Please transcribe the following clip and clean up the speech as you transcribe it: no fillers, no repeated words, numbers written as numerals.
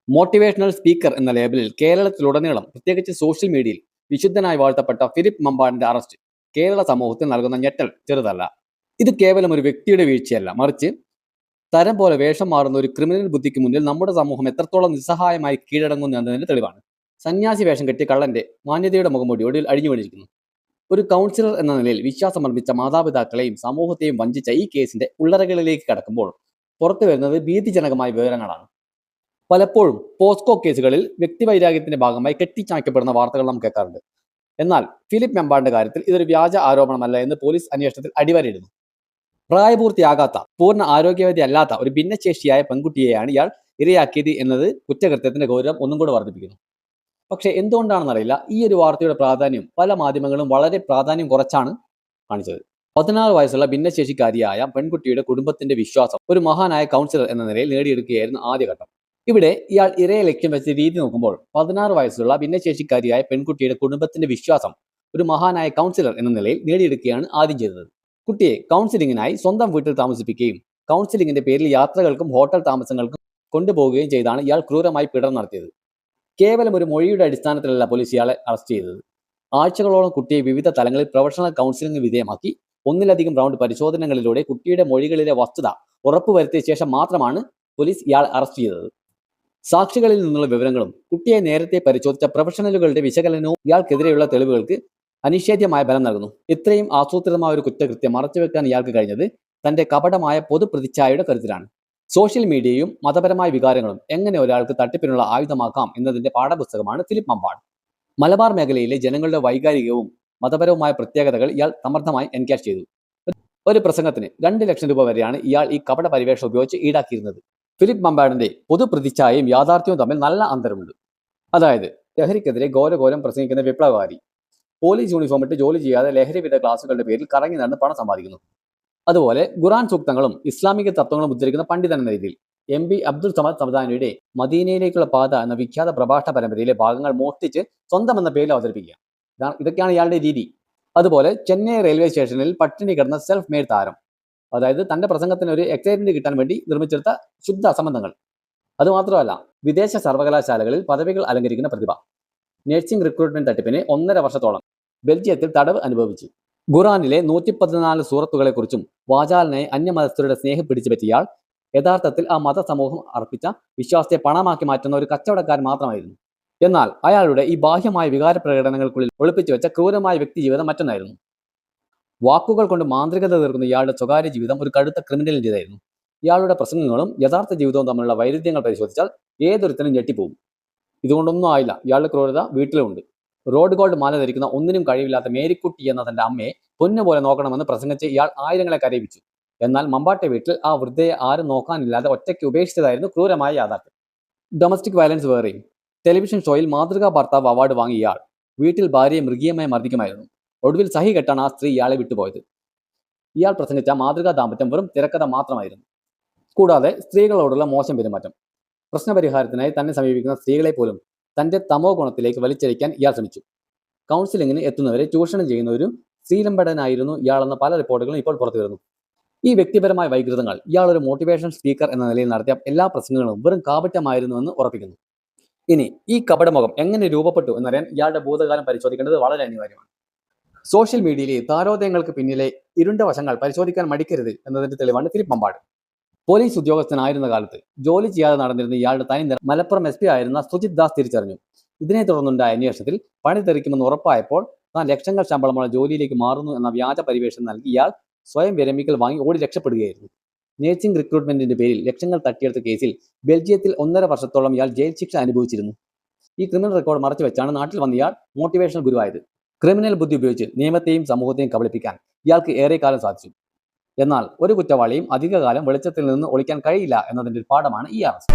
Motivational speaker എന്ന ലേബലിൽ കേരളത്തിലുടനീളം പ്രത്യേകിച്ച് സോഷ്യൽ മീഡിയയിൽ വിശുദ്ധനായി വാഴ്ത്തപ്പെട്ട ഫിലിപ്പ് മമ്പാടിന്റെ അറസ്റ്റ് കേരള സമൂഹത്തിൽ നൽകുന്ന ഞെട്ടൽ ചെറുതല്ല. ഇത് കേവലം ഒരു വ്യക്തിയുടെ വീഴ്ചയല്ല, മറിച്ച് തരം പോലെ വേഷം മാറുന്ന ഒരു ക്രിമിനൽ ബുദ്ധിക്ക് മുന്നിൽ നമ്മുടെ സമൂഹം എത്രത്തോളം നിസ്സഹായമായി കീഴടങ്ങുന്നു എന്നതിന്റെ തെളിവാണ്. സന്യാസി വേഷം കെട്ടിയ കള്ളന്റെ മാന്യതയുടെ മുഖംമൂടി ഒടുവിൽ അഴിഞ്ഞു വീണിരിക്കുന്നു. ഒരു കൗൺസിലർ എന്ന നിലയിൽ വിശ്വാസമർപ്പിച്ച മാതാപിതാക്കളെയും സമൂഹത്തെയും വഞ്ചിച്ച ഈ കേസിന്റെ ഉള്ളറകളിലേക്ക് കടക്കുമ്പോൾ പുറത്തു വരുന്നത് ഭീതിജനകമായ വിവരങ്ങളാണ്. പലപ്പോഴും പോസ്കോ കേസുകളിൽ വ്യക്തിവൈരാഗ്യത്തിന്റെ ഭാഗമായി കെട്ടിച്ചമയ്ക്കപ്പെടുന്ന വാർത്തകൾ നാം കേൾക്കാറുണ്ട്. എന്നാൽ ഫിലിപ്പ് മെമ്പാടിന്റെ കാര്യത്തിൽ ഇതൊരു വ്യാജ ആരോപണമല്ല എന്ന് പോലീസ് അന്വേഷണത്തിൽ അടിവരയിടുന്നു. പ്രായപൂർത്തിയാകാത്ത, പൂർണ്ണ ആരോഗ്യവതി അല്ലാത്ത ഒരു ഭിന്നശേഷിയായ പെൺകുട്ടിയെയാണ് ഇയാൾ ഇരയാക്കിയത് എന്നത് കുറ്റകൃത്യത്തിന്റെ ഗൗരവം ഒന്നും കൂടെ വർദ്ധിപ്പിക്കുന്നു. പക്ഷെ എന്തുകൊണ്ടാണെന്നറിയില്ല, ഈ ഒരു വാർത്തയുടെ പ്രാധാന്യം പല മാധ്യമങ്ങളും വളരെ പ്രാധാന്യം കുറച്ചാണ് കാണിച്ചത്. 16 വയസ്സുള്ള ഭിന്നശേഷിക്കാരിയായ പെൺകുട്ടിയുടെ കുടുംബത്തിന്റെ വിശ്വാസം ഒരു മഹാനായ കൗൺസിലർ എന്ന നിലയിൽ നേടിയെടുക്കുകയായിരുന്നു ആദ്യഘട്ടം. ഇവിടെ ഇയാൾ ഇരയെ ലക്ഷ്യം വെച്ച രീതി നോക്കുമ്പോൾ 16 വയസ്സുള്ള ഭിന്നശേഷിക്കാരിയായ പെൺകുട്ടിയുടെ കുടുംബത്തിന്റെ വിശ്വാസം ഒരു മഹാനായ കൗൺസിലർ എന്ന നിലയിൽ നേടിയെടുക്കുകയാണ് ആദ്യം ചെയ്തത്. കുട്ടിയെ കൗൺസിലിങ്ങിനായി സ്വന്തം വീട്ടിൽ താമസിപ്പിക്കുകയും കൗൺസിലിങ്ങിന്റെ പേരിൽ യാത്രകൾക്കും ഹോട്ടൽ താമസങ്ങൾക്കും കൊണ്ടുപോവുകയും ചെയ്താണ് ഇയാൾ ക്രൂരമായി പീഡനം നടത്തിയത്. കേവലം ഒരു മൊഴിയുടെ അടിസ്ഥാനത്തിലല്ല പോലീസ് ഇയാളെ അറസ്റ്റ് ചെയ്തത്. ആഴ്ചകളോളം കുട്ടിയെ വിവിധ തലങ്ങളിൽ പ്രൊഫഷണൽ കൗൺസിലിംഗ് വിധേയമാക്കി ഒന്നിലധികം റൗണ്ട് പരിശോധനകളിലൂടെ കുട്ടിയുടെ മൊഴികളിലെ വസ്തുത ഉറപ്പുവരുത്തിയ ശേഷം മാത്രമാണ് പോലീസ് ഇയാളെ അറസ്റ്റ് ചെയ്തത്. സാക്ഷികളിൽ നിന്നുള്ള വിവരങ്ങളും കുട്ടിയെ നേരത്തെ പരിശോധിച്ച പ്രൊഫഷണലുകളുടെ വിശകലനവും ഇയാൾക്കെതിരെയുള്ള തെളിവുകൾക്ക് അനിഷേധ്യമായ ബലം നൽകുന്നു. ഇത്രയും ആസൂത്രിതമായ ഒരു കുറ്റകൃത്യം മറച്ചുവെക്കാൻ ഇയാൾക്ക് കഴിഞ്ഞത് തന്റെ കപടമായ പൊതുപ്രതിച്ഛായയുടെ കരുത്തിലാണ്. സോഷ്യൽ മീഡിയയും മതപരമായ വികാരങ്ങളും എങ്ങനെ ഒരാൾക്ക് തട്ടിപ്പിനുള്ള ആയുധമാക്കാം എന്നതിന്റെ പാഠപുസ്തകമാണ് ഫിലിപ്പ് മമ്പാട്. മലബാർ മേഖലയിലെ ജനങ്ങളുടെ വൈകാരികവും മതപരവുമായ പ്രത്യേകതകൾ ഇയാൾ സമർത്ഥമായി എൻകാഷ് ചെയ്തു. ഒരു പ്രസംഗത്തിന് 2 ലക്ഷം രൂപ വരെയാണ് ഇയാൾ ഈ കപട പരിവേഷം ഉപയോഗിച്ച് ഈടാക്കിയിരുന്നത്. ഫിലിപ്പ് മമ്പാടിന്റെ പൊതുപ്രതിച്ഛായയും യാഥാർത്ഥ്യവും തമ്മിൽ നല്ല അന്തരമുണ്ട്. അതായത് ലഹരിക്കെതിരെ ഘോരഘോരം പ്രസംഗിക്കുന്ന വിപ്ലവകാരി, പോലീസ് യൂണിഫോം ഇട്ട് ജോലി ചെയ്യാതെ ലഹരി വിരുദ്ധ ക്ലാസുകളുടെ പേരിൽ കറങ്ങി നടന്ന് പണം സമ്പാദിക്കുന്നു. അതുപോലെ ഖുർആൻ സൂക്തങ്ങളും ഇസ്ലാമിക തത്വങ്ങളും ഉദ്ധരിക്കുന്ന പണ്ഡിതൻ എന്ന രീതിയിൽ MB അബ്ദുൾ സമദ് സമദാനിയുടെ മദീനയിലേക്കുള്ള പാത എന്ന വിഖ്യാത പ്രഭാഷണ പരമ്പരയിലെ ഭാഗങ്ങൾ മോഷ്ടിച്ച് സ്വന്തം എന്ന പേരിൽ അവതരിപ്പിക്കുക. ഇതൊക്കെയാണ് ഇയാളുടെ രീതി. അതുപോലെ ചെന്നൈ റെയിൽവേ സ്റ്റേഷനിൽ പട്ടിണി കിടന്ന സെൽഫ് മെയ്ഡ് താരം, അതായത് തന്റെ പ്രസംഗത്തിന് ഒരു എക്സൈറ്റ്മെന്റ് കിട്ടാൻ വേണ്ടി നിർമ്മിച്ചെടുത്ത ശുദ്ധ അസംബന്ധങ്ങൾ. അതുമാത്രമല്ല, വിദേശ സർവകലാശാലകളിൽ പദവികൾ അലങ്കരിക്കുന്ന പ്രതിഭ, നഴ്സിംഗ് റിക്രൂട്ട്മെന്റ് തട്ടിപ്പിന് 1.5 വർഷത്തോളം ബെൽജിയത്തിൽ തടവ് അനുഭവിച്ചു. ഖുറാനിലെ 114 സൂറത്തുകളെ കുറിച്ചും വാചാലനായി അന്യമതസ്ഥരുടെ സ്നേഹം പിടിച്ചു പറ്റിയാൽ യഥാർത്ഥത്തിൽ ആ മതസമൂഹം അർപ്പിച്ച വിശ്വാസത്തെ പണമാക്കി മാറ്റുന്ന ഒരു കച്ചവടക്കാരൻ മാത്രമായിരുന്നു. എന്നാൽ അയാളുടെ ഈ ബാഹ്യമായ വികാര പ്രകടനങ്ങൾക്കുള്ളിൽ ഒളിപ്പിച്ചു വെച്ച ക്രൂരമായ വ്യക്തി ജീവിതം മറ്റൊന്നായിരുന്നു. വാക്കുകൾ കൊണ്ട് മാന്ത്രികത തീർക്കുന്ന ഇയാളുടെ സ്വകാര്യ ജീവിതം ഒരു കടുത്ത ക്രിമിനലിൻ്റെതായിരുന്നു. ഇയാളുടെ പ്രസംഗങ്ങളും യഥാർത്ഥ ജീവിതവും തമ്മിലുള്ള വൈരുദ്ധ്യങ്ങൾ പരിശോധിച്ചാൽ ഏതൊരുത്തനും ഞെട്ടിപ്പോവും. ഇതുകൊണ്ടൊന്നും ആയില്ല, ഇയാളുടെ ക്രൂരത വീട്ടിലുമുണ്ട്. റോഡ് ഗോൾഡ് മാല ധരിക്കുന്ന ഒന്നിനും കഴിവില്ലാത്ത മേരിക്കുട്ടി എന്ന തന്റെ അമ്മയെ പൊന്നുപോലെ നോക്കണമെന്ന് പ്രസംഗിച്ച് ഇയാൾ ആയിരങ്ങളെ കരയിപ്പിച്ചു. എന്നാൽ മമ്പാട്ടെ വീട്ടിൽ ആ വൃദ്ധയെ ആരും നോക്കാനില്ലാതെ ഒറ്റയ്ക്ക് ഉപേക്ഷിച്ചതായിരുന്നു ക്രൂരമായ യാഥാർത്ഥ്യം. ഡൊമസ്റ്റിക് വയലൻസ് വേറെയും. ടെലിവിഷൻ ഷോയിൽ മാതൃകാ ഭർത്താവ് അവാർഡ് വാങ്ങിയ ഇയാൾ വീട്ടിൽ ഭാര്യയെ മൃഗീയമായി മർദ്ദിക്കുമായിരുന്നു. ഒടുവിൽ സഹി കെട്ടാണ് ആ സ്ത്രീ ഇയാളെ വിട്ടുപോയത്. ഇയാൾ പ്രസംഗിച്ച മാതൃകാ ദാമ്പത്യം വെറും തിരക്കഥ മാത്രമായിരുന്നു. കൂടാതെ സ്ത്രീകളോടുള്ള മോശം പെരുമാറ്റം. പ്രശ്നപരിഹാരത്തിനായി തന്നെ സമീപിക്കുന്ന സ്ത്രീകളെ പോലും തന്റെ തമോ ഗുണത്തിലേക്ക് വലിച്ചഴിക്കാൻ ഇയാൾ ശ്രമിച്ചു. കൗൺസിലിങ്ങിന് എത്തുന്നവരെ ചൂഷണം ചെയ്യുന്ന ഒരു സ്ത്രീലമ്പടനായിരുന്നു ഇയാളെന്ന പല റിപ്പോർട്ടുകളും ഇപ്പോൾ പുറത്തു വരുന്നു. ഈ വ്യക്തിപരമായ വൈകൃതങ്ങൾ ഇയാൾ ഒരു മോട്ടിവേഷൻ സ്പീക്കർ എന്ന നിലയിൽ നടത്തിയ എല്ലാ പ്രസംഗങ്ങളും വെറും കാപട്യമായിരുന്നുവെന്ന് ഉറപ്പിക്കുന്നു. ഇനി ഈ കപടമുഖം എങ്ങനെ രൂപപ്പെട്ടു എന്നറിയാൻ ഇയാളുടെ ഭൂതകാലം പരിശോധിക്കേണ്ടത് വളരെ അനിവാര്യമാണ്. സോഷ്യൽ മീഡിയയിലെ താരോദയങ്ങൾക്ക് പിന്നിലെ ഇരുണ്ട വശങ്ങൾ പരിശോധിക്കാൻ മടിക്കരുത് എന്നതിന്റെ തെളിവാണ് ഫിലിപ്പ് മമ്പാട്. പോലീസ് ഉദ്യോഗസ്ഥനായിരുന്ന കാലത്ത് ജോലി ചെയ്യാതെ നടന്നിരുന്ന ഇയാളുടെ തനിനിറം മലപ്പുറം SP ആയിരുന്ന സുജിത് ദാസ് തിരിച്ചറിഞ്ഞു. ഇതിനെ തുടർന്നുണ്ടായ അന്വേഷണത്തിൽ പണി തെറിക്കുമെന്ന് ഉറപ്പായപ്പോൾ താൻ ലക്ഷങ്ങൾ ശമ്പളമുള്ള ജോലിയിലേക്ക് മാറുന്നു എന്ന വ്യാജ പരിവേഷം നൽകി ഇയാൾ സ്വയം വിരമിക്കൽ വാങ്ങി ഓടി രക്ഷപ്പെടുകയായിരുന്നു. നഴ്സിംഗ് റിക്രൂട്ട്മെന്റിന്റെ പേരിൽ ലക്ഷങ്ങൾ തട്ടിയെടുത്ത കേസിൽ ബെൽജിയത്തിൽ 1.5 വർഷത്തോളം ഇയാൾ ജയിൽ ശിക്ഷ അനുഭവിച്ചിരുന്നു. ഈ ക്രിമിനൽ റെക്കോർഡ് മറച്ചു വെച്ചാണ് നാട്ടിൽ വന്ന ഇയാൾ മോട്ടിവേഷണൽ ഗുരുവായത്. ക്രിമിനൽ ബുദ്ധി ഉപയോഗിച്ച് നിയമത്തെയും സമൂഹത്തെയും കബളിപ്പിക്കാൻ ഇയാൾക്ക് ഏറെക്കാലം സാധിച്ചു. എന്നാൽ ഒരു കുറ്റവാളിയും അധികകാലം വെളിച്ചത്തിൽ നിന്ന് ഒളിക്കാൻ കഴിയില്ല എന്നതിന്റെ ഒരു പാഠമാണ് ഈ അറസ്റ്റ്.